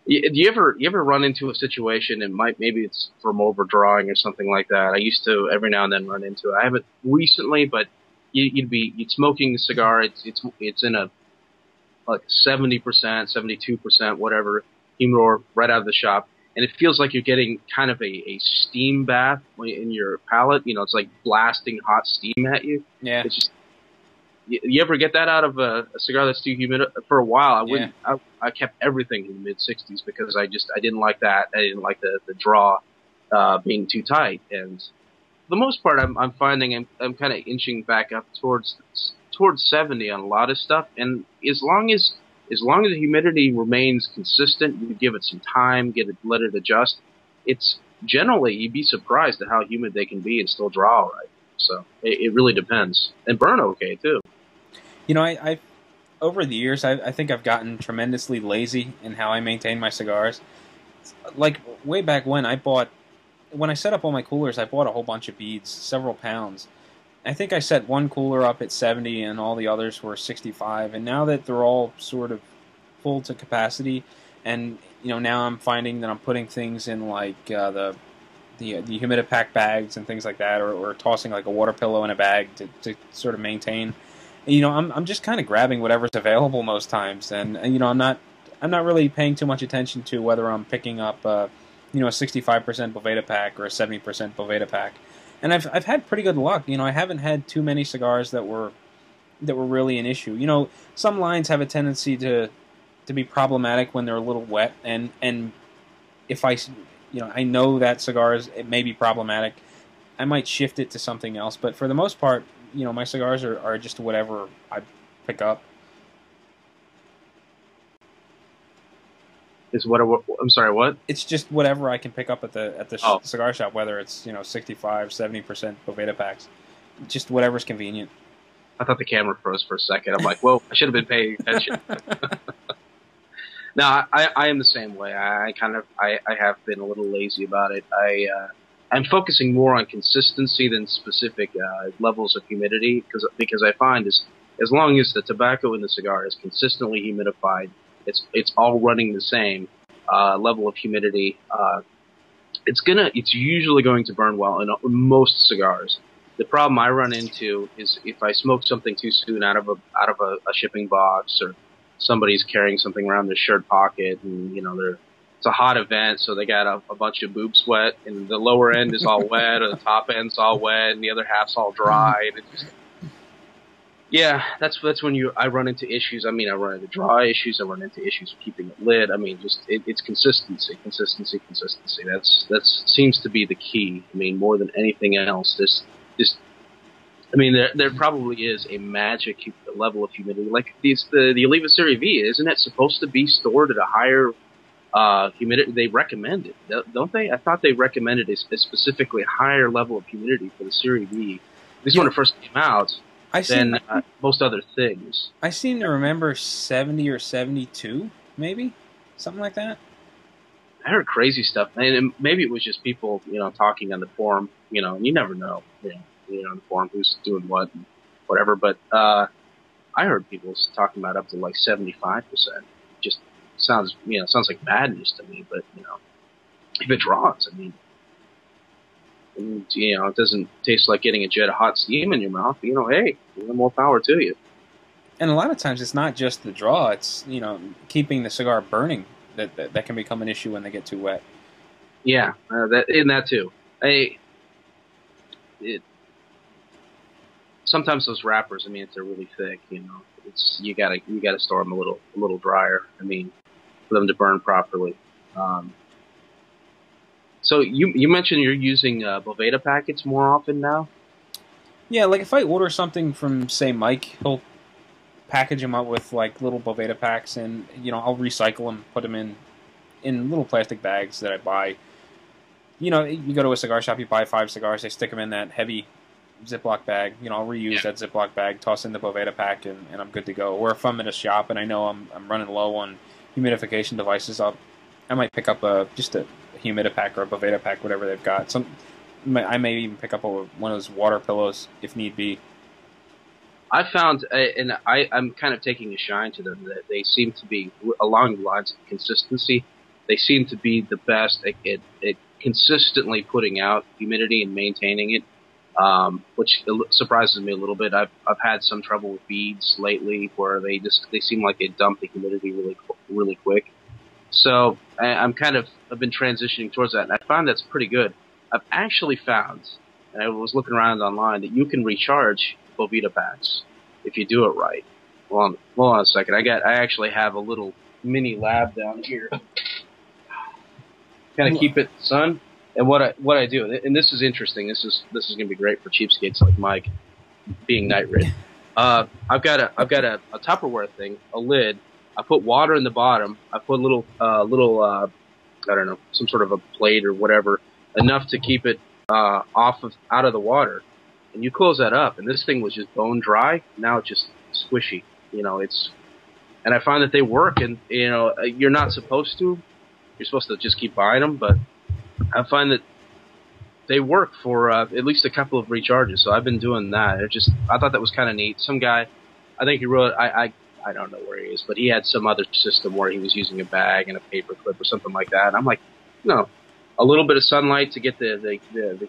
Do you ever run into a situation, and maybe it's from overdrawing or something like that? I used to every now and then run into it. I haven't recently, but you'd smoking a cigar. It's in a like 70%, 72%, whatever humidor right out of the shop, and it feels like you're getting kind of a steam bath in your palate. You know, it's like blasting hot steam at you. Yeah, It's just you ever get that out of a cigar that's too humid? For a while, I yeah. wouldn't. I kept everything in the mid 60s because I didn't like that. I didn't like the draw being too tight. And for the most part, I'm finding I'm kind of inching back up towards 70 on a lot of stuff. And as long as the humidity remains consistent, you give it some time, let it adjust. It's generally you'd be surprised at how humid they can be and still draw all right. So it really depends, and burn okay too. You know, I over the years, I think I've gotten tremendously lazy in how I maintain my cigars. Like way back when I set up all my coolers, I bought a whole bunch of beads, several pounds. I think I set one cooler up at 70 and all the others were 65. And now that they're all sort of full to capacity, and now I'm finding that I'm putting things in like the humidipack bags and things like that, or tossing like a water pillow in a bag to sort of maintain. I'm just kind of grabbing whatever's available most times, and I'm not really paying too much attention to whether I'm picking up a 65% Boveda pack or a 70% Boveda pack. And I've had pretty good luck. I haven't had too many cigars that were really an issue. Some lines have a tendency to be problematic when they're a little wet, and if I know that cigars it may be problematic, I might shift it to something else. But for the most part, my cigars are just whatever I pick up. Is what I'm sorry, what? It's just whatever I can pick up at the Oh, cigar shop, whether it's 65, 70% Boveda packs, just whatever's convenient. I thought the camera froze for a second. I'm like, whoa, I should have been paying attention. No, I am the same way. I have been a little lazy about it. I'm focusing more on consistency than specific levels of humidity because I find as long as the tobacco in the cigar is consistently humidified, it's all running the same level of humidity. It's usually going to burn well in most cigars. The problem I run into is if I smoke something too soon out of a shipping box, or somebody's carrying something around their shirt pocket, and it's a hot event, so they got a bunch of boob sweat, and the lower end is all wet, or the top end's all wet, and the other half's all dry. And yeah, that's when I run into issues. I mean, I run into dry issues. I run into issues with keeping it lit. I mean, it's consistency. That seems to be the key. I mean, more than anything else, this. I mean, there probably is a magic level of humidity. Like the Oliva Serie V, isn't it supposed to be stored at a higher humidity? They recommend it, don't they? I thought they recommended a specifically higher level of humidity for the Serie V. At least when it first came out, than most other things. I seem to remember 70 or 72, maybe? Something like that. I heard crazy stuff. And maybe it was just people, talking on the forum, and you never know, on the forum who's doing what and whatever. But I heard people talking about up to like 75%. Just sounds like madness to me. But, if it draws, I mean, and, it doesn't taste like getting a jet of hot steam in your mouth. Hey, more power to you. And a lot of times it's not just the draw; it's keeping the cigar burning that can become an issue when they get too wet. Yeah, that too. Sometimes those wrappers, I mean, if they're really thick, it's you gotta store them a little drier. I mean, for them to burn properly. So you mentioned you're using Boveda packets more often now? Yeah, like if I order something from, say, Mike, he'll package them up with like little Boveda packs, and I'll recycle them, put them in little plastic bags that I buy. You go to a cigar shop, you buy 5 cigars, they stick them in that heavy Ziploc bag. I'll reuse that Ziploc bag, toss in the Boveda pack, and I'm good to go. Or if I'm at a shop and I know I'm running low on humidification devices, I might pick up just a humidipack or a Boveda pack, whatever they've got. I may even pick up one of those water pillows if need be. I found, and I'm kind of taking a shine to them, that they seem to be along the lines of consistency. they seem to be the best at consistently putting out humidity and maintaining it, which surprises me a little bit. I've had some trouble with beads lately where they seem like they dump the humidity really quick. So I've been transitioning towards that, and I find that's pretty good. I've actually found, and I was looking around online, that you can recharge Bovita packs if you do it right. Hold on a second. I actually have a little mini lab down here. Kind of keep it in the sun. And what I do, and this is interesting. This is going to be great for cheapskates like Mike, being night rid. I've got a Tupperware thing, a lid. I put water in the bottom. I put a little I don't know, some sort of a plate or whatever, enough to keep it out of the water. And you close that up, and this thing was just bone dry. Now it's just squishy. And I find that they work, and you're not supposed to. You're supposed to just keep buying them, but I find that they work for at least a couple of recharges. So I've been doing that. I thought that was kind of neat. Some guy, I think he wrote, I don't know where he is, but he had some other system where he was using a bag and a paper clip or something like that. And I'm like, no, a little bit of sunlight to get the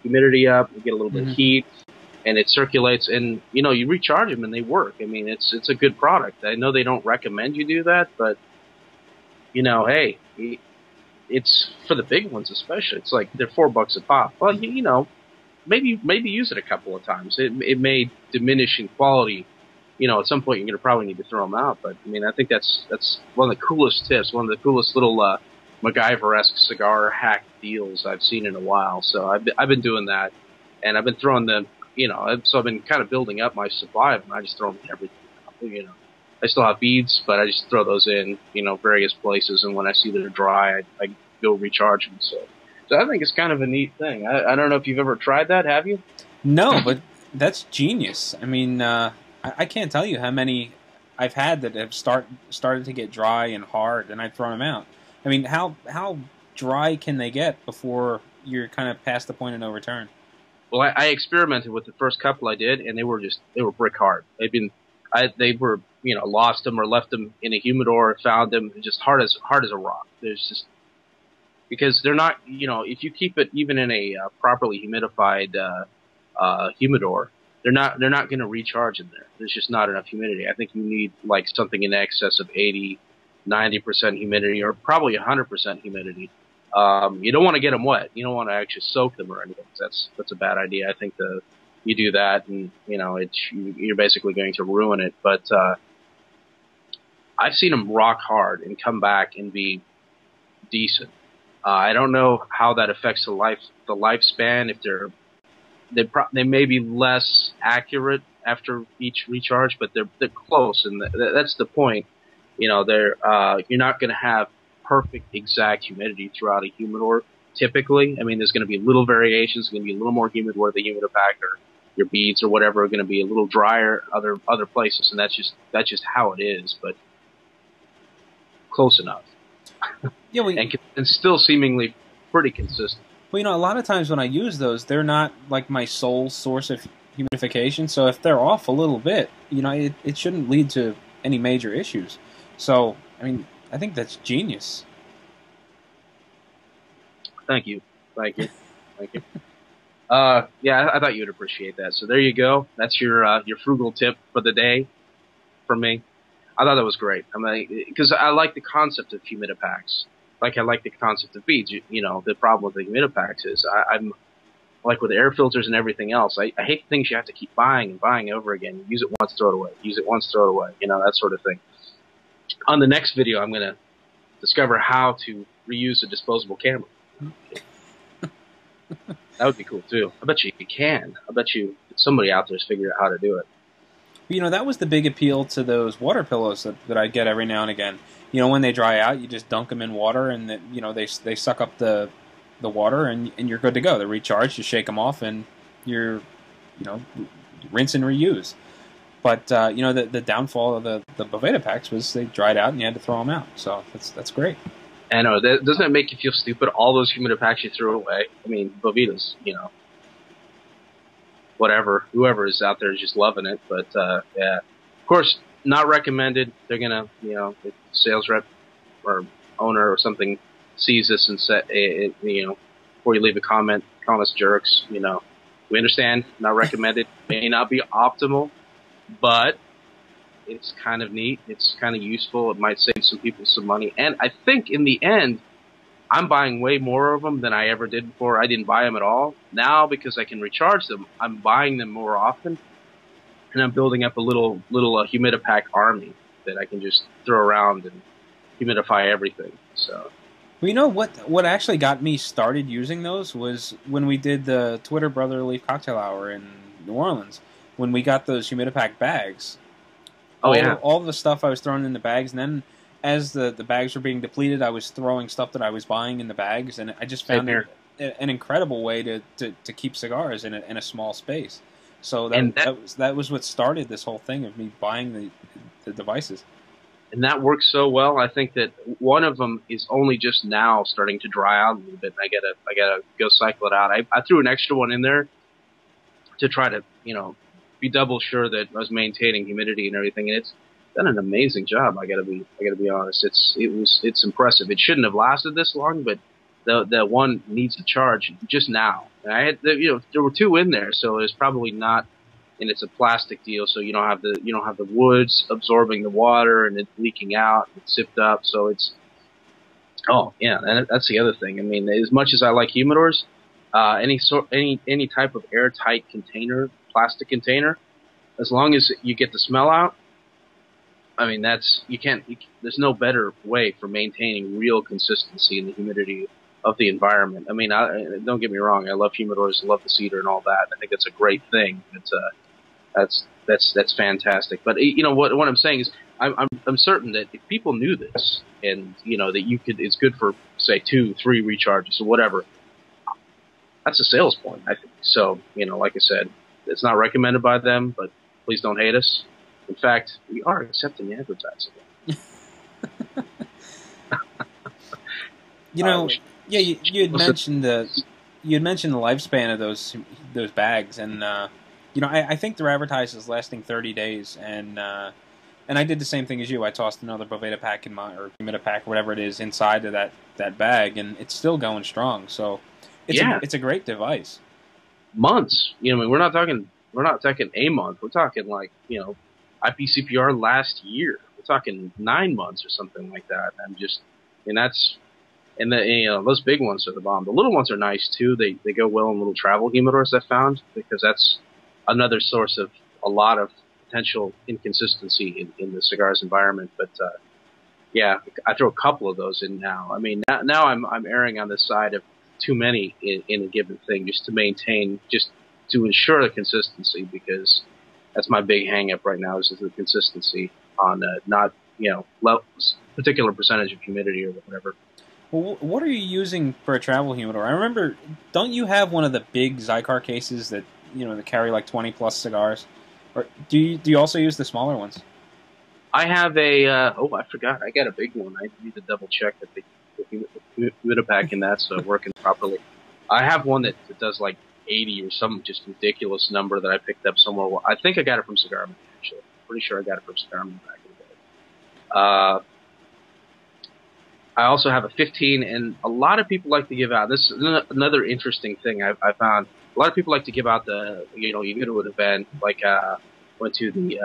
humidity up, you get a little bit of heat, and it circulates. And you recharge them and they work. I mean, it's a good product. I know they don't recommend you do that, but hey, it's for the big ones especially. It's like they're $4 a pop. Well, maybe use it a couple of times. It may diminish in quality. At some point you're going to probably need to throw them out. But I mean, I think that's one of the coolest tips, one of the coolest little MacGyver-esque cigar hack deals I've seen in a while. So I've been doing that, and I've been throwing them. So I've been kind of building up my supply of them. I just throw them in everything. I still have beads, but I just throw those in, various places. And when I see that they're dry, I go recharge them. So I think it's kind of a neat thing. I don't know if you've ever tried that. Have you? No, but that's genius. I mean, I can't tell you how many I've had that have started to get dry and hard, and I've thrown them out. I mean, how dry can they get before you're kind of past the point of no return? Well, I experimented with the first couple I did, and they were brick hard. They were lost them or left them in a humidor, found them just hard as a rock. There's just, because they're not, if you keep it even in a properly humidified humidor, they're not going to recharge in there. There's just not enough humidity. I think you need like something in excess of 80, 90% humidity, or probably 100% humidity. You don't want to get them wet. You don't want to actually soak them or anything. That's a bad idea. I think you do that, and you're basically going to ruin it. But I've seen them rock hard and come back and be decent. I don't know how that affects the lifespan. If they may be less accurate after each recharge, but they're close, and that's the point. You're not going to have perfect exact humidity throughout a humidor. Typically, I mean, there's going to be little variations. It's going to be a little more humid where the humidipack or your beads or whatever are going to be a little drier other places, and that's just how it is. But close enough. Yeah, and still seemingly pretty consistent. Well, a lot of times when I use those, they're not like my sole source of humidification. So if they're off a little bit, it shouldn't lead to any major issues. So, I mean, I think that's genius. Thank you. Yeah, I thought you'd appreciate that. So there you go. That's your frugal tip for the day from me. I thought that was great. I mean, because I like the concept of humidipacks. Like I like the concept of beads. The problem with the humidipacks is I'm like with air filters and everything else. I hate things you have to keep buying and buying over again. You use it once, throw it away. Use it once, throw it away. That sort of thing. On the next video, I'm going to discover how to reuse a disposable camera. That would be cool too. I bet you can. I bet you somebody out there's figured out how to do it. That was the big appeal to those water pillows that I get every now and again. When they dry out, you just dunk them in water, and they suck up the water, and you're good to go. They're recharged. You shake them off, and you're rinse and reuse. But the downfall of the Bovita packs was they dried out, and you had to throw them out. So that's great. I know. Doesn't that make you feel stupid? All those humidipacks you threw away. I mean, Bovitas, whatever. Whoever is out there is just loving it. But yeah, of course, not recommended. They're gonna, the sales rep or owner or something sees this and said, before you leave a comment, call us jerks. We understand, not recommended, may not be optimal, but it's kind of neat. It's kind of useful. It might save some people some money. And I think in the end, I'm buying way more of them than I ever did before. I didn't buy them at all. Now, because I can recharge them, I'm buying them more often. And I'm building up a little humidipack army that I can just throw around and humidify everything. So, well, you know what actually got me started using those was when we did the Twitter Brother Leaf Cocktail Hour in New Orleans. When we got those humidipack bags. All the stuff I was throwing in the bags, and then as the bags were being depleted, I was throwing stuff that I was buying in the bags, and I just found an incredible way to keep cigars in a small space. So that was what started this whole thing of me buying the devices. And that works so well. I think that one of them is only just now starting to dry out a little bit. And I gotta go cycle it out. I threw an extra one in there to try to be double sure that I was maintaining humidity and everything. And it's done an amazing job. I gotta be honest. It's impressive. It shouldn't have lasted this long, but the one needs to charge just now. And I had there were two in there, so it's probably not. And it's a plastic deal, so you don't have the woods absorbing the water and it leaking out. It's zipped up, so it's. Oh yeah, and that's the other thing. I mean, as much as I like humidors, any type of airtight container, plastic container, as long as you get the smell out. I mean, there's no better way for maintaining real consistency in the humidity of the environment. I mean, don't get me wrong. I love humidors, I love the cedar and all that. I think that's a great thing. That's fantastic. But what I'm saying is, I'm certain that if people knew this, and that it's good for say 2-3 recharges or whatever, that's a sales point, I think. So like I said, it's not recommended by them, but please don't hate us. In fact, we are accepting advertising. Yeah, you had mentioned the lifespan of those bags, and I think they're advertised as lasting 30 days, and I did the same thing as you. I tossed another Boveda pack or humidipack, whatever it is, inside of that bag, and it's still going strong. So it's a great device. Months, we're not talking a month. We're talking like IPCPR last year. We're talking 9 months or something like that. And those big ones are the bomb. The little ones are nice too. They go well in little travel humidors, I found, because that's another source of a lot of potential inconsistency in the cigars environment. But I throw a couple of those in now. I mean, now I'm erring on the side of too many in a given thing, just to ensure the consistency, because that's my big hang up right now, is the consistency on not particular percentage of humidity or whatever. Well, what are you using for a travel humidor? I remember, don't you have one of the big Zycar cases that that carry like 20+ cigars? Or do you also use the smaller ones? I have I forgot. I got a big one. I need to double check that the humidipack in that's working properly. I have one that does like 80 or some just ridiculous number that I picked up somewhere. I think I got it from Cigar Man, actually. Pretty sure I got it from Cigar Man back in the day. I also have a 15, and a lot of people like to give out. This is another interesting thing I found. A lot of people like to give out you go to an event, like went to the,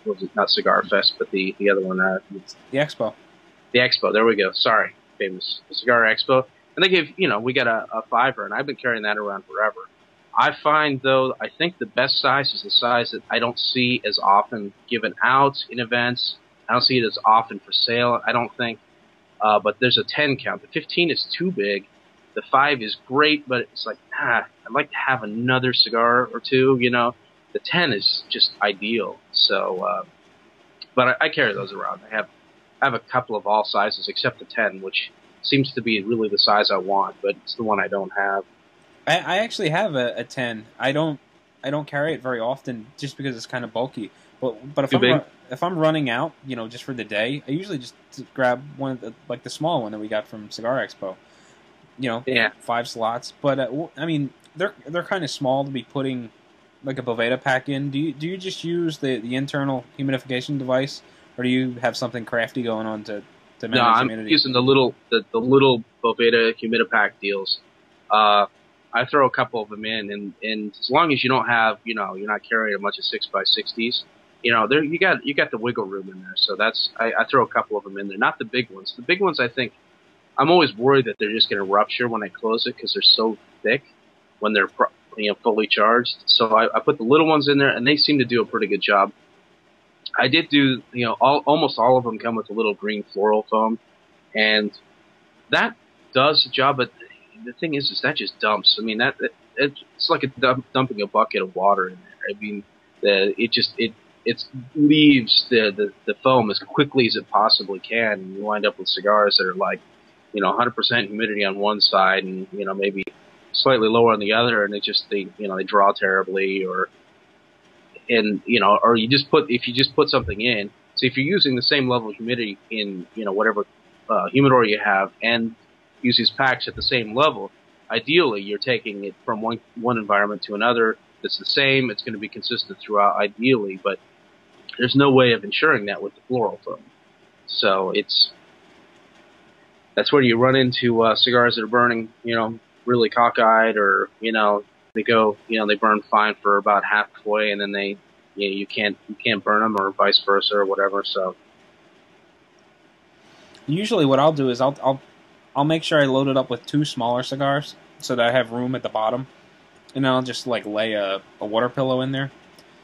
what was it, not Cigar Fest, but the other one. The Expo. The Expo, there we go. Sorry, famous. The Cigar Expo. And they gave, we got a $5, and I've been carrying that around forever. I find, though, I think the best size is the size that I don't see as often given out in events. I don't see it as often for sale, I don't think. But there's a 10 count. The 15 is too big. The 5 is great, but it's like, I'd like to have another cigar or two, The 10 is just ideal. So, but I carry those around. I have a couple of all sizes except the 10, which seems to be really the size I want, but it's the one I don't have. I actually have a 10. I don't carry it very often just because it's kind of bulky. But if I'm running out, just for the day, I usually just grab one of the small one that we got from Cigar Expo. 5 slots. But I mean, they're kind of small to be putting like a Boveda pack in. Do you just use the internal humidification device, or do you have something crafty going on to to No, manage I'm humidity? using the little Boveda Humidipack deals. I throw a couple of them in, and as long as you don't have, you're not carrying a bunch of 6x60s, there you got the wiggle room in there. So I throw a couple of them in there, not the big ones. The big ones, I think, I'm always worried that they're just going to rupture when I close it because they're so thick when they're fully charged. So I put the little ones in there, and they seem to do a pretty good job. I did do, almost all of them come with a little green floral foam, and that does the job. But the thing is that just dumps. I mean, it's like dumping a bucket of water in there. I mean, it leaves the foam as quickly as it possibly can, and you wind up with cigars that are like, 100% humidity on one side, and maybe slightly lower on the other, and they draw terribly, or if you just put something in. So if you're using the same level of humidity in whatever humidor you have, and use these packs at the same level, ideally you're taking it from one environment to another that's the same. It's going to be consistent throughout, ideally, but there's no way of ensuring that with the floral foam. So that's where you run into cigars that are burning, really cockeyed, or they go, they burn fine for about halfway, and then you can't burn them, or vice versa, or whatever. So usually, what I'll do is I'll make sure I load it up with 2 smaller cigars so that I have room at the bottom, and then I'll just like lay a water pillow in there.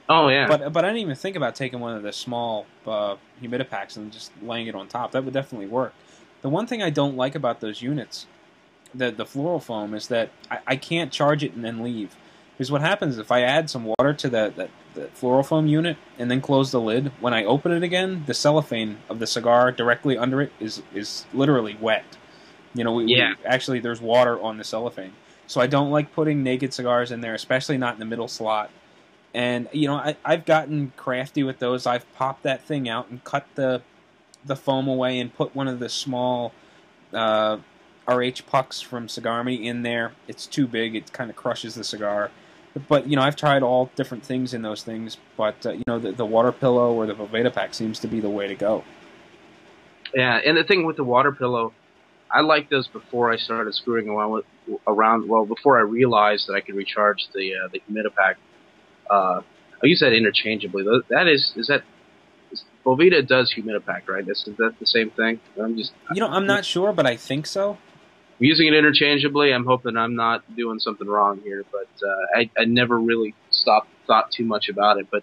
Oh yeah. But I didn't even think about taking one of the small humidipacks and just laying it on top. That would definitely work. The one thing I don't like about those units, the floral foam, is that I can't charge it and then leave. Because what happens if I add some water to the floral foam unit and then close the lid, when I open it again, the cellophane of the cigar directly under it is literally wet. Actually, there's water on the cellophane. So I don't like putting naked cigars in there, especially not in the middle slot. And, I've gotten crafty with those. I've popped that thing out and cut the foam away and put one of the small RH pucks from Cigar Me in there. It's too big. It kind of crushes the cigar. But, I've tried all different things in those things. But, the water pillow or the Boveda pack seems to be the way to go. Yeah, and the thing with the water pillow, I liked those before I started screwing around. Well, before I realized that I could recharge the humidipack. I use that interchangeably. Boveda does humidipack, right? Is that the same thing? I'm not sure, but I think so. I'm using it interchangeably. I'm hoping I'm not doing something wrong here, but I never really thought too much about it. But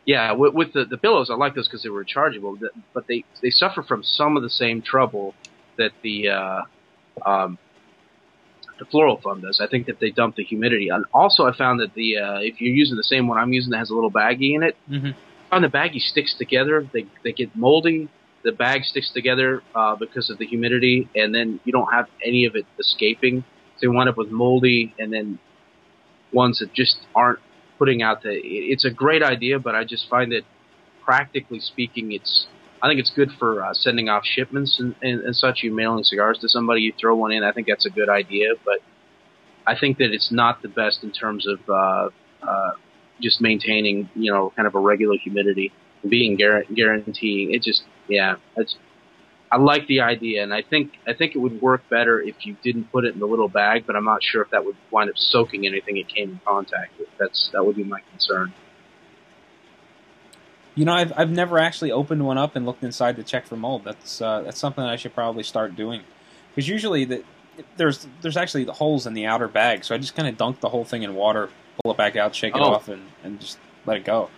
yeah, with the pillows, I like those because they were rechargeable, but they suffer from some of the same trouble that the floral foam does. I think that they dump the humidity. And also, I found that if you're using the same one I'm using that has a little baggie in it, I find the baggie sticks together. They get moldy. The bag sticks together because of the humidity, and then you don't have any of it escaping. So you wind up with moldy, and then ones that just aren't putting out it's a great idea, but I just find that, practically speaking, I think it's good for sending off shipments and such. You mailing cigars to somebody, you throw one in. I think that's a good idea, but I think that it's not the best in terms of just maintaining, kind of a regular humidity, being guaranteeing. I like the idea, and I think it would work better if you didn't put it in the little bag, but I'm not sure if that would wind up soaking anything it came in contact with. That would be my concern. I've never actually opened one up and looked inside to check for mold. That's something I should probably start doing, because usually there's actually the holes in the outer bag, so I just kind of dunk the whole thing in water, pull it back out, shake it off, and just let it go.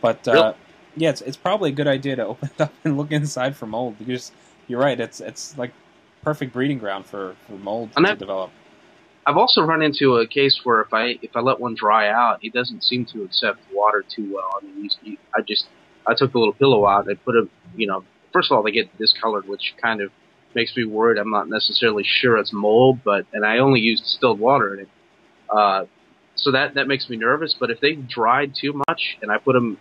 But really? Yeah, it's probably a good idea to open it up and look inside for mold, because you're right, it's like perfect breeding ground for mold to develop. I've also run into a case where if I let one dry out, it doesn't seem to accept water too well. I mean, I took the little pillow out. I put first of all, they get discolored, which kind of makes me worried. I'm not necessarily sure it's mold, and I only used distilled water in it. So that makes me nervous. But if they dried too much and I put them,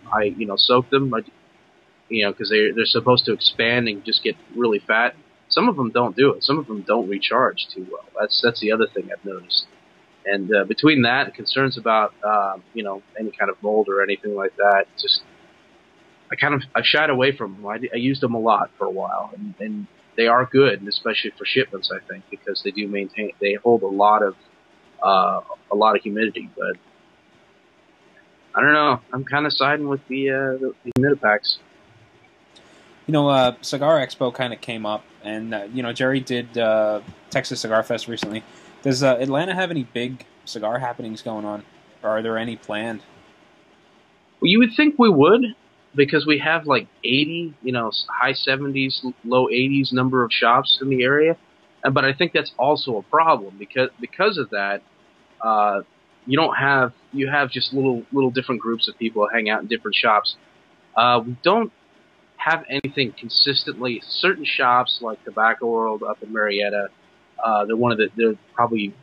soaked them, because they're supposed to expand and just get really fat. Some of them don't do it. Some of them don't recharge too well. That's the other thing I've noticed. And between that and concerns about any kind of mold or anything like that, I shied away from them. I used them a lot for a while, and they are good, and especially for shipments, I think, because they hold a lot of humidity. But I don't know. I'm kind of siding with the humidipacks. Cigar Expo kind of came up, and Jerry did Texas Cigar Fest recently. Does Atlanta have any big cigar happenings going on, or are there any planned? Well, you would think we would, because we have like 80, high 70s, low 80s number of shops in the area. But I think that's also a problem because of that. You have just little different groups of people hang out in different shops. We don't have anything consistently. Certain shops like Tobacco World up in Marietta, they're probably,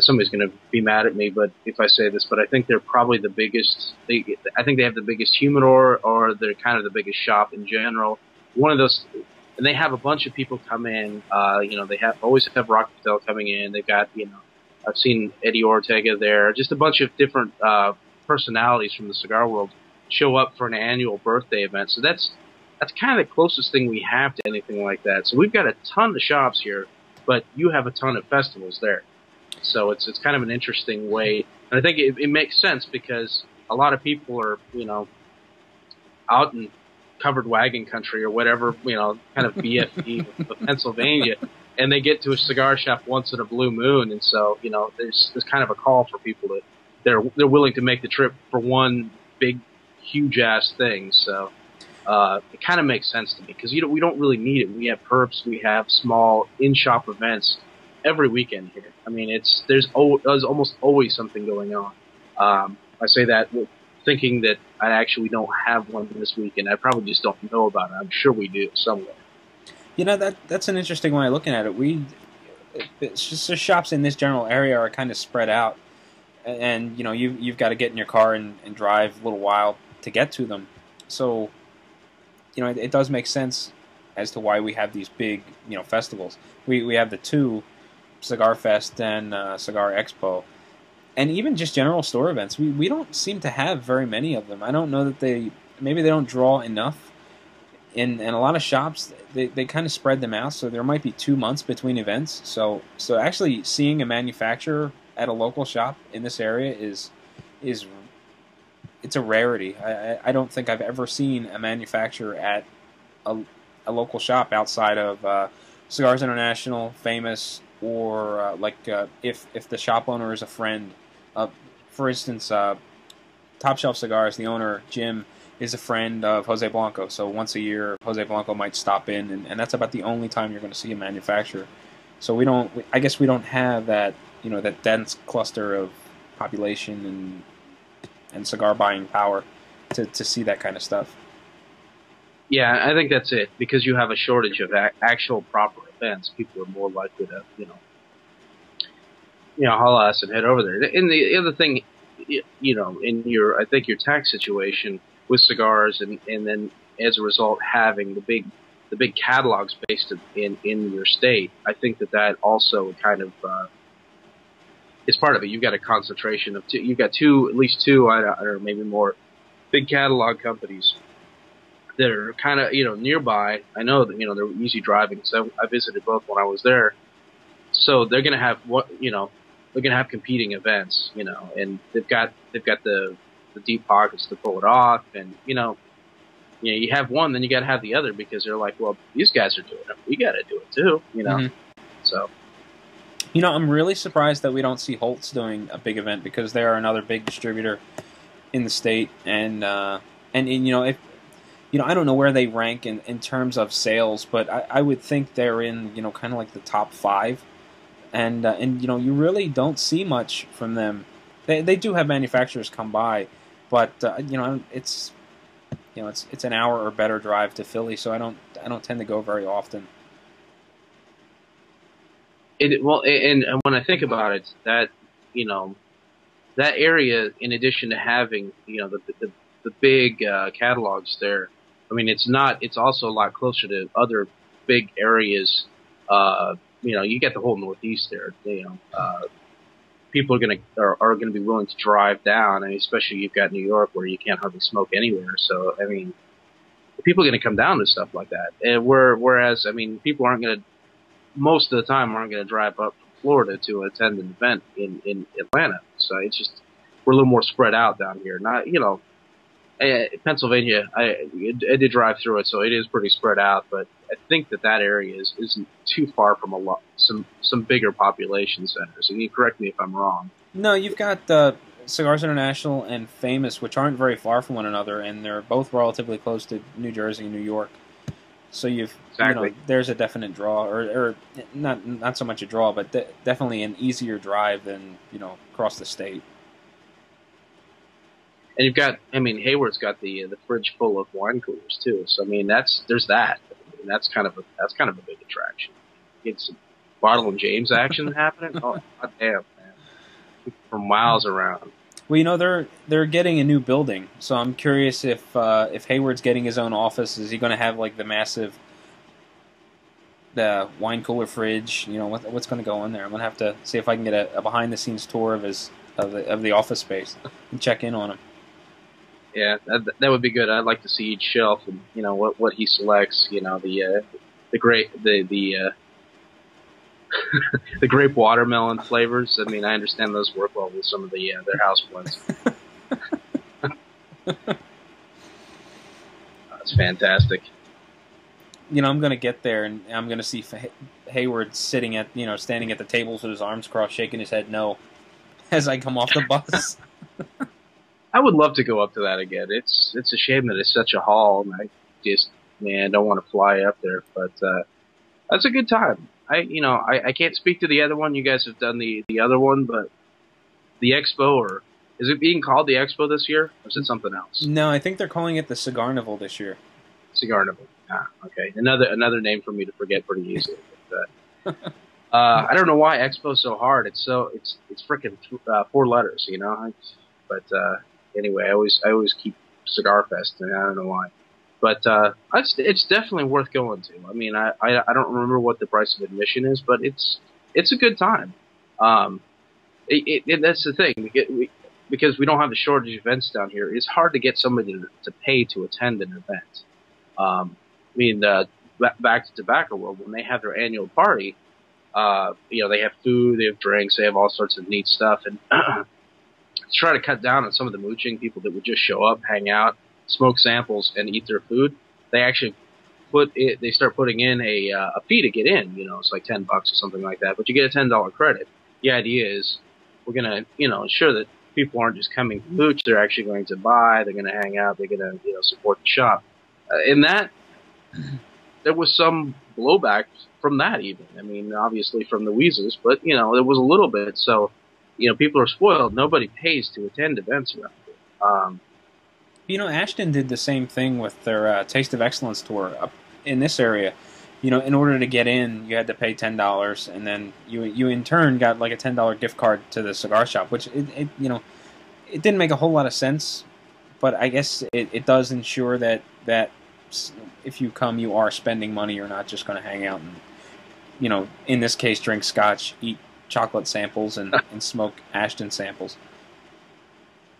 somebody's going to be mad at me, but if I say this, but I think they're probably the biggest. I think they have the biggest humidor, or they're kind of the biggest shop in general. One of those, and they have a bunch of people come in. They always have Rock Patel coming in. They've got, I've seen Eddie Ortega there. Just a bunch of different personalities from the cigar world show up for an annual birthday event. So that's kind of the closest thing we have to anything like that. So we've got a ton of shops here, but you have a ton of festivals there. So it's kind of an interesting way. And I think it makes sense, because a lot of people are, out in covered wagon country or whatever, kind of BFE of Pennsylvania, and they get to a cigar shop once in a blue moon. And so, there's kind of a call for people that they're willing to make the trip for one big, huge ass thing. So it kind of makes sense to me, because we don't really need it. We have perps, we have small in-shop events every weekend here. I mean, there's almost always something going on. I say that thinking that I actually don't have one this weekend. I probably just don't know about it. I'm sure we do somewhere. That's an interesting way of looking at it. It's just the shops in this general area are kind of spread out, and you've got to get in your car and drive a little while to get to them. So it does make sense as to why we have these big festivals. We have the two, Cigar Fest and Cigar Expo, and even just general store events. We don't seem to have very many of them. I don't know that maybe they don't draw enough. In a lot of shops, they kind of spread them out, so there might be 2 months between events. So actually seeing a manufacturer at a local shop in this area is it's a rarity. I don't think I've ever seen a manufacturer at a local shop outside of Cigars International, Famous, or if the shop owner is a friend. For instance, Top Shelf Cigars, the owner, Jim, is a friend of Jose Blanco. So once a year, Jose Blanco might stop in, and that's about the only time you're going to see a manufacturer. So I guess we don't have that, that dense cluster of population and cigar buying power to see that kind of stuff. Yeah, I think that's it, because you have a shortage of actual proper events. People are more likely to, haul ass and head over there. And the other thing, I think your tax situation with cigars, and then as a result having the big catalogs based in your state, I think that also kind of is part of it. You've got a concentration of two. You've got at least two, I don't know, maybe more, big catalog companies that are kind of nearby. I know that they're easy driving, so I visited both when I was there. So they're going to have they're going to have competing events, and they've got the deep pockets to pull it off, and you have one, then you got to have the other, because they're like, well, these guys are doing it, we got to do it too, Mm-hmm. So. I'm really surprised that we don't see Holtz doing a big event, because they are another big distributor in the state, and if I don't know where they rank in terms of sales, but I would think they're in kind of like the top 5, and you really don't see much from them. They do have manufacturers come by, but it's an hour or better drive to Philly, so I don't tend to go very often. And when I think about it, that that area, in addition to having the big catalogs there, I mean, it's also a lot closer to other big areas. You get the whole Northeast there. people are gonna be willing to drive down. I mean, especially you've got New York where you can't hardly smoke anywhere. So I mean, people are gonna come down to stuff like that. And whereas I mean, people aren't gonna most of the time aren't gonna drive up from Florida to attend an event in Atlanta. So it's just we're a little more spread out down here. Not Pennsylvania, I did drive through it, so it is pretty spread out. But I think that area isn't too far from some bigger population centers. And you correct me if I'm wrong. No, you've got Cigars International and Famous, which aren't very far from one another, and they're both relatively close to New Jersey and New York. So there's a definite draw, or not so much a draw, but definitely an easier drive than across the state. And you've got, I mean, Hayward's got the fridge full of wine coolers too. So I mean, there's that. I mean, that's kind of a big attraction. Get some Bartle and James action happening. Oh, God damn, man! From miles around. Well, they're getting a new building, so I'm curious if Hayward's getting his own office, is he going to have like the massive wine cooler fridge? What's going to go in there? I'm going to have to see if I can get a behind the scenes tour of the office space and check in on him. Yeah, that would be good. I'd like to see each shelf and what he selects. The grape watermelon flavors. I mean, I understand those work well with some of their house blends. That's fantastic. I'm going to get there and I'm going to see Hayward sitting standing at the tables with his arms crossed, shaking his head no, as I come off the bus. I would love to go up to that again. It's a shame that it's such a haul, and I just don't want to fly up there. But that's a good time. I can't speak to the other one. You guys have done the other one, but the Expo, or is it being called the Expo this year, or is it something else? No, I think they're calling it the Cigarnival this year. Cigarnival. Ah, okay. Another name for me to forget pretty easily. But, I don't know why Expo is so hard. It's freaking 4 letters, But anyway, I always keep Cigar Fest, and I don't know why. But it's definitely worth going to. I mean, I don't remember what the price of admission is, but it's a good time. That's the thing, because we don't have the shortage of events down here. It's hard to get somebody to pay to attend an event. Back to Tobacco World, when they have their annual party, they have food, they have drinks, they have all sorts of neat stuff, and to try to cut down on some of the mooching, people that would just show up, hang out, smoke samples, and eat their food. They actually they start putting in a fee to get in. It's like $10 or something like that, but you get a $10 credit. The idea is we're gonna ensure that people aren't just coming to mooch; they're actually going to buy. They're going to hang out. They're going to support the shop. In that, there was some blowback from that. Even I mean, obviously from the weasels, but there was a little bit. So people are spoiled. Nobody pays to attend events around here. Ashton did the same thing with their Taste of Excellence tour up in this area. In order to get in, you had to pay $10, and then you in turn got like a $10 gift card to the cigar shop, which it didn't make a whole lot of sense, but I guess it does ensure that if you come, you are spending money. You're not just going to hang out and in this case, drink scotch, eat chocolate samples, and smoke Ashton samples.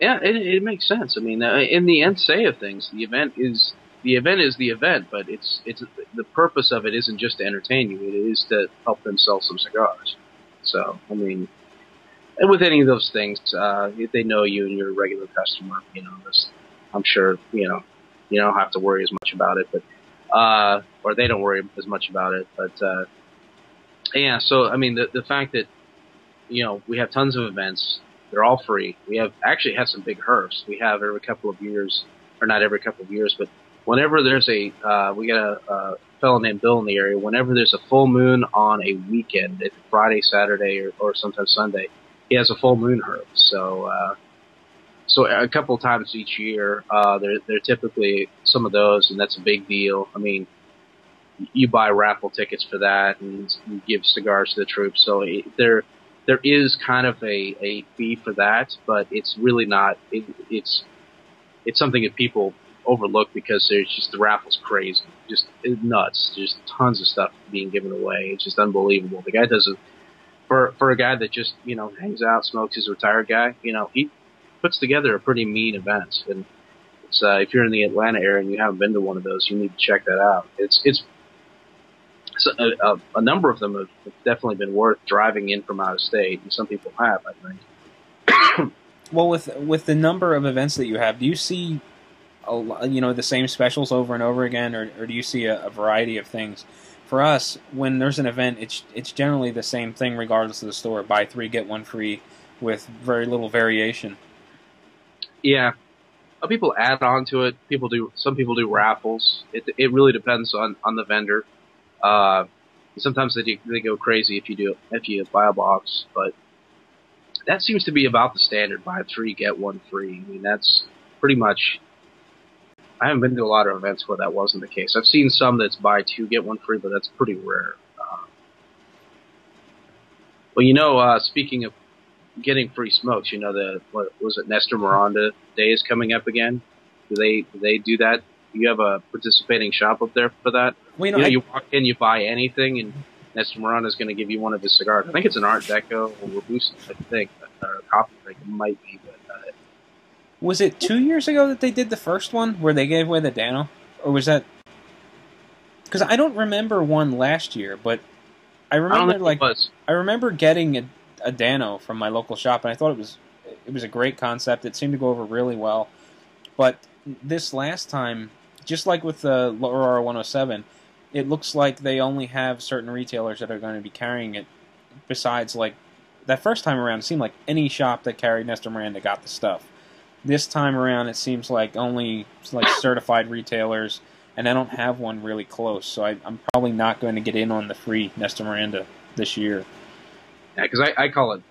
Yeah, it makes sense. I mean, in the end say of things, the event is the event, but it's the purpose of it isn't just to entertain you; it is to help them sell some cigars. So, I mean, and with any of those things, if they know you and you're a regular customer, I'm sure you don't have to worry as much about it, but or they don't worry as much about it. But yeah, so I mean, the fact that we have tons of events. They're all free. We have actually had some big herfs. We have every couple of years, or not every couple of years, but whenever there's we got a fellow named Bill in the area. Whenever there's a full moon on a weekend, Friday, Saturday, or sometimes Sunday, he has a full moon herf. So a couple of times each year, they're typically some of those, and that's a big deal. I mean, you buy raffle tickets for that, and you give cigars to the troops. So there is kind of a fee for that, but it's really not. It's something that people overlook because there's just the raffle's crazy, just nuts. Just tons of stuff being given away. It's just unbelievable. The guy does for a guy that just hangs out, smokes, his retired guy, he puts together a pretty mean event. And it's if you're in the Atlanta area and you haven't been to one of those, you need to check that out. It's a number of them have definitely been worth driving in from out of state, and some people have, I think. Well, with the number of events that you have, do you see the same specials over and over again, or do you see a variety of things? For us, when there's an event, it's generally the same thing regardless of the store. Buy 3, get 1 free with very little variation. Yeah. People add on to it. Some people do raffles. It really depends on the vendor. Sometimes they go crazy if you buy a box, but that seems to be about the standard. Buy 3, get 1 free. I mean, that's pretty much. I haven't been to a lot of events where that wasn't the case. I've seen some that's buy 2, get 1 free, but that's pretty rare. Well, speaking of getting free smokes, what was it, Nestor Miranda Day is coming up again? Do they do that? Do you have a participating shop up there for that? Well, you walk in, you buy anything, and Nestor Miranda is going to give you one of his cigars. I think it's an Art Deco or Robusto, I think, or a coffee drink. It might be, but was it 2 years ago that they did the first one where they gave away the Dano, or was that? Because I don't remember one last year, but I remember getting a Dano from my local shop, and I thought it was a great concept. It seemed to go over really well, but this last time, just like with the Aurora 107, it looks like they only have certain retailers that are going to be carrying it. Besides, like that first time around, it seemed like any shop that carried Nestor Miranda got the stuff. This time around, it seems like only certified retailers, and I don't have one really close, so I'm probably not going to get in on the free Nestor Miranda this year. Yeah, because I call it,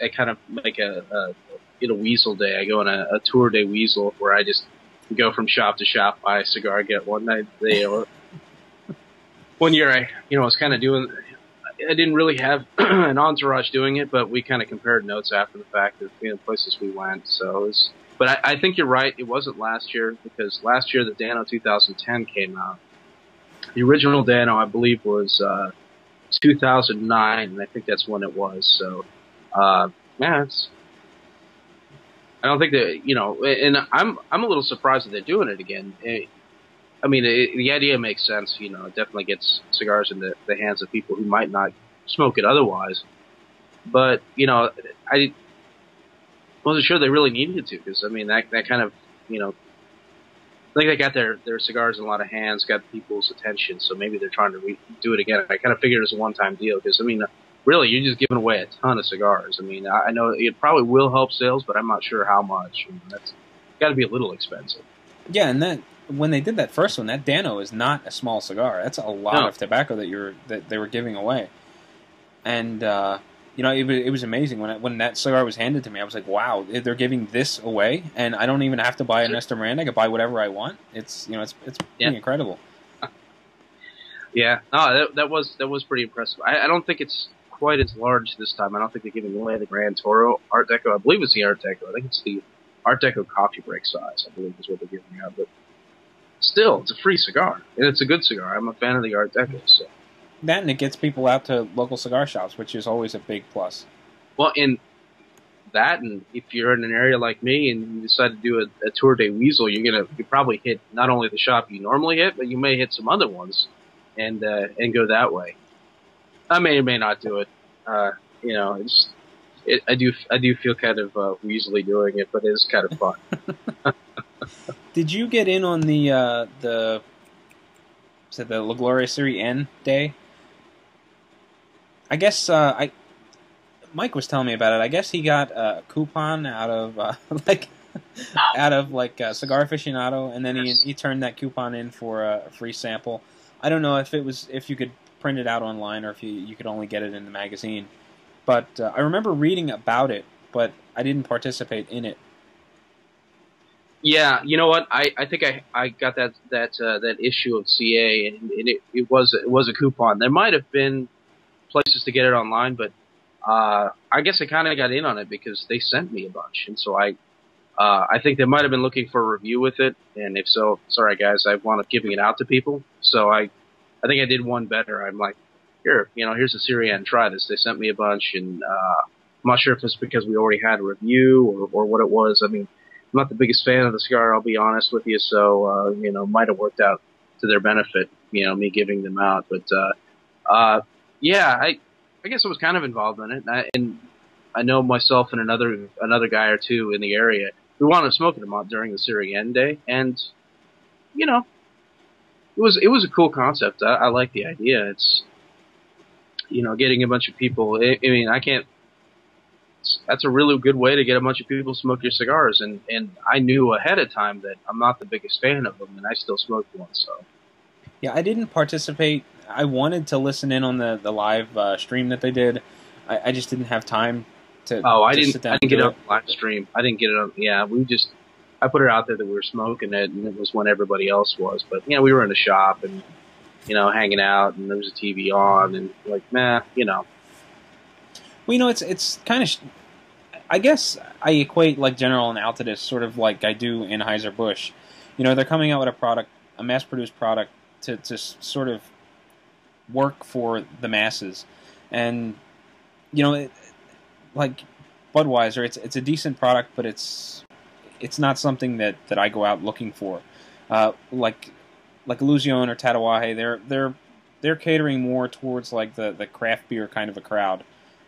I kind of like a weasel day. I go on a tour day weasel where I just go from shop to shop, buy a cigar, get one. One year I was kind of doing. I didn't really have an entourage doing it, but we kind of compared notes after the fact of places we went. So it was. But I think you're right. It wasn't last year, because last year the Dano 2010 came out. The original Dano, I believe, was 2009, and I think that's when it was. So, it's. I don't think that and I'm a little surprised that they're doing it again. I mean, the idea makes sense. It definitely gets cigars in the hands of people who might not smoke it otherwise. But I wasn't sure they really needed to, because I mean that kind of I think they got their cigars in a lot of hands, got people's attention, so maybe they're trying to do it again. I kind of figured it was a one-time deal, because I mean really you're just giving away a ton of cigars. I mean I know it probably will help sales, but I'm not sure how much. That's got to be a little expensive. Yeah, and when they did that first one, that Dano is not a small cigar. That's a lot of tobacco that they were giving away, and it was amazing when that cigar was handed to me. I was like, wow, they're giving this away, and I don't even have to buy a Nestor Miranda. I can buy whatever I want. It's pretty incredible. Yeah, no, that was pretty impressive. I don't think it's quite as large this time. I don't think they're giving away the Grand Toro Art Deco. I believe it's the Art Deco. I think it's the Art Deco coffee break size, I believe, is what they're giving out. But still, it's a free cigar, and it's a good cigar. I'm a fan of the Art Deco. So. That, and it gets people out to local cigar shops, which is always a big plus. Well, and if you're in an area like me and you decide to do a tour day weasel, you probably hit not only the shop you normally hit, but you may hit some other ones, and go that way. I may or may not do it. I do feel kind of weaselly doing it, but it is kind of fun. Did you get in on the La Gloria Serie N day? I guess Mike was telling me about it. I guess he got a coupon out of Cigar Aficionado, and then he turned that coupon in for a free sample. I don't know if you could print it out online, or if you could only get it in the magazine. But I remember reading about it, but I didn't participate in it. Yeah, you know what? I think I got that issue of CA, and it was a coupon. There might have been places to get it online, but I guess I kind of got in on it because they sent me a bunch, and so I think they might have been looking for a review with it, and if so, sorry guys, I wound up giving it out to people. So I think I did one better. I'm like, here, here's a Syrian, try this. They sent me a bunch, and I'm not sure if it's because we already had a review or what it was. I mean, I'm not the biggest fan of the cigar, I'll be honest with you, so, might have worked out to their benefit, me giving them out. But, yeah, I guess I was kind of involved in it, and I know myself and another guy or two in the area, we wanted to smoke them out during the Syrian day, and, it was a cool concept. I like the idea. It's, getting a bunch of people, I mean, that's a really good way to get a bunch of people to smoke your cigars, and I knew ahead of time that I'm not the biggest fan of them, and I still smoked one, so. Yeah, I didn't participate. I wanted to listen in on the live stream that they did. I just didn't have time to. I sit down didn't get it on the live stream. I didn't get it on. Yeah, I put it out there that we were smoking it, and it was when everybody else was. But we were in the shop and hanging out, and there was a TV on, and like, Well, it's kind of. I guess I equate like General and Altadis sort of like I do Anheuser-Busch. They're coming out with a product, a mass-produced product to sort of work for the masses, and like Budweiser, it's a decent product, but it's not something that I go out looking for. Like Illusion or Tatawahe, they're catering more towards like the craft beer kind of a crowd,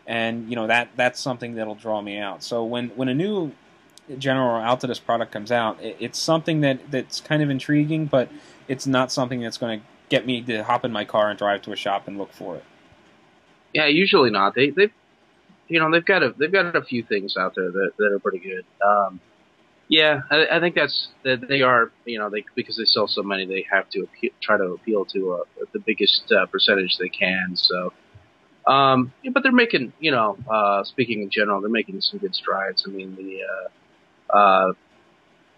and that's something that'll draw me out. So when a new General or Altadis product comes out, it's something that's kind of intriguing, but it's not something that's going to get me to hop in my car and drive to a shop and look for it. Yeah, usually not. They've got a few things out there that are pretty good. Yeah, I think that they are, because they sell so many, they have to try to appeal to the biggest percentage they can. So, but they're making, speaking in general, they're making some good strides. I mean,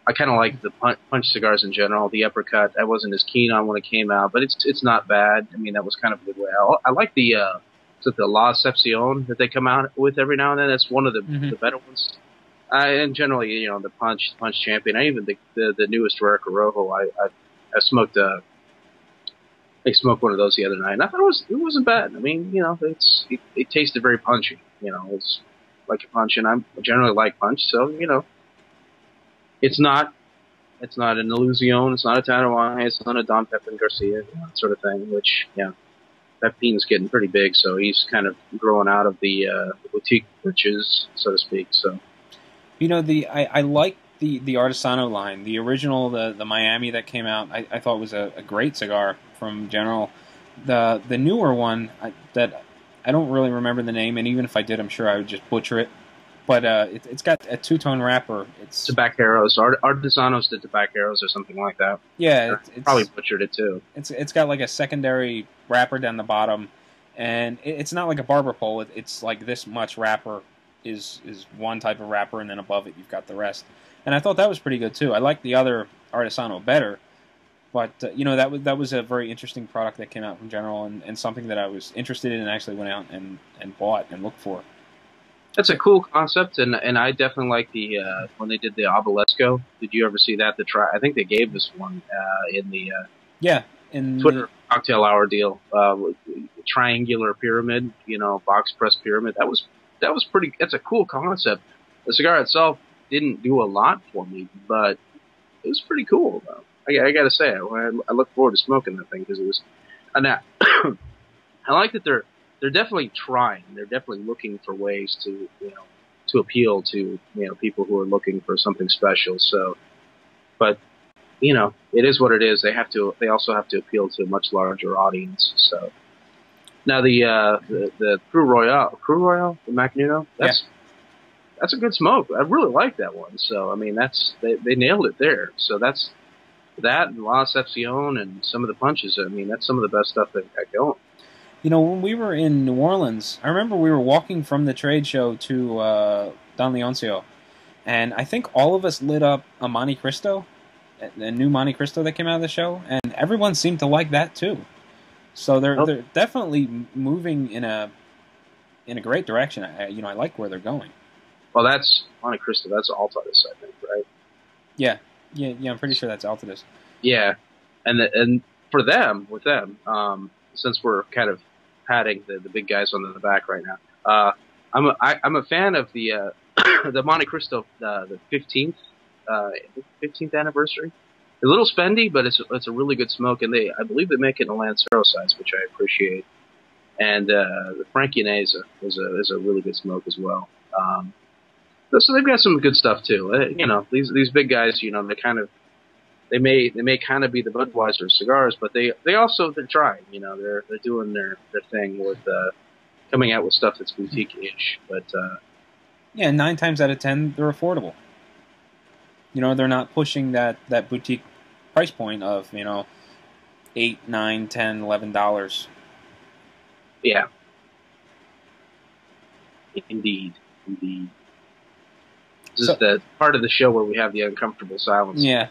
I kind of like the punch cigars in general. The Uppercut, I wasn't as keen on when it came out, but it's not bad. I mean, that was kind of a good way. I like the La Excepcion that they come out with every now and then. That's one of the better ones. And generally, the punch champion. I even think the newest Rare Corojo. I smoked one of those the other night, and I thought it wasn't bad. I mean, it tasted very punchy. It's like a punch, and I generally like punch, so it's not an Illusion, it's not a Tatawahe, it's not a Don Pepin Garcia, that sort of thing. Which Pepin's getting pretty big, so he's kind of growing out of the boutique britches, so to speak. So. I like the Artisano line. The original, the Miami that came out, I thought was a great cigar from General. The newer one, that I don't really remember the name, and even if I did, I'm sure I would just butcher it. But it's got a two-tone wrapper. It's Tabacceros. Artisanos did Tabacceros or something like that. Yeah. It's probably butchered it too. It's got like a secondary wrapper down the bottom, and it's not like a barber pole. It's like this much wrapper is one type of wrapper, and then above it you've got the rest. And I thought that was pretty good too. I like the other Artisano better, but that was a very interesting product that came out from General, and something that I was interested in and actually went out and bought and looked for. That's a cool concept, and I definitely like the when they did the Obelisco. Did you ever see that? I think they gave this one in the Twitter cocktail hour deal, triangular pyramid, box press pyramid. That was pretty. That's a cool concept. The cigar itself didn't do a lot for me, but it was pretty cool, though. I got to say, I look forward to smoking that thing because it was. And I like that they're definitely trying. They're definitely looking for ways to appeal to people who are looking for something special. So, but it is what it is. They also have to appeal to a much larger audience. So. Now the Cru Royale, the Macanudo, that's a good smoke. I really like that one. So I mean, they nailed it there. So that's that and La Excepcion and some of the punches. I mean, that's some of the best stuff they've got going. When we were in New Orleans, I remember we were walking from the trade show to Don Leoncio, and I think all of us lit up a Monte Cristo, the new Monte Cristo that came out of the show, and everyone seemed to like that too. So they're definitely moving in a great direction. I like where they're going. Well, that's Monte Cristo. That's Altadis, I think, right? Yeah. I'm pretty sure that's Altadis. Yeah, and with them, since we're kind of patting the big guys on the back right now. I'm a fan of the the Monte Cristo the 15th anniversary. A little spendy, but it's a really good smoke, and I believe they make it in a Lancero size, which I appreciate. And the Franchionese is a really good smoke as well. So they've got some good stuff too. You know, these big guys, you know, they may kind of be the Budweiser cigars, but they're trying. You know, they're doing their thing with coming out with stuff that's boutique-ish. But yeah, 9 times out of 10 they're affordable. You know, they're not pushing that boutique price point of, you know, $8, $9, $10, $11. Yeah. Indeed. This is the part of the show where we have the uncomfortable silence. Yeah.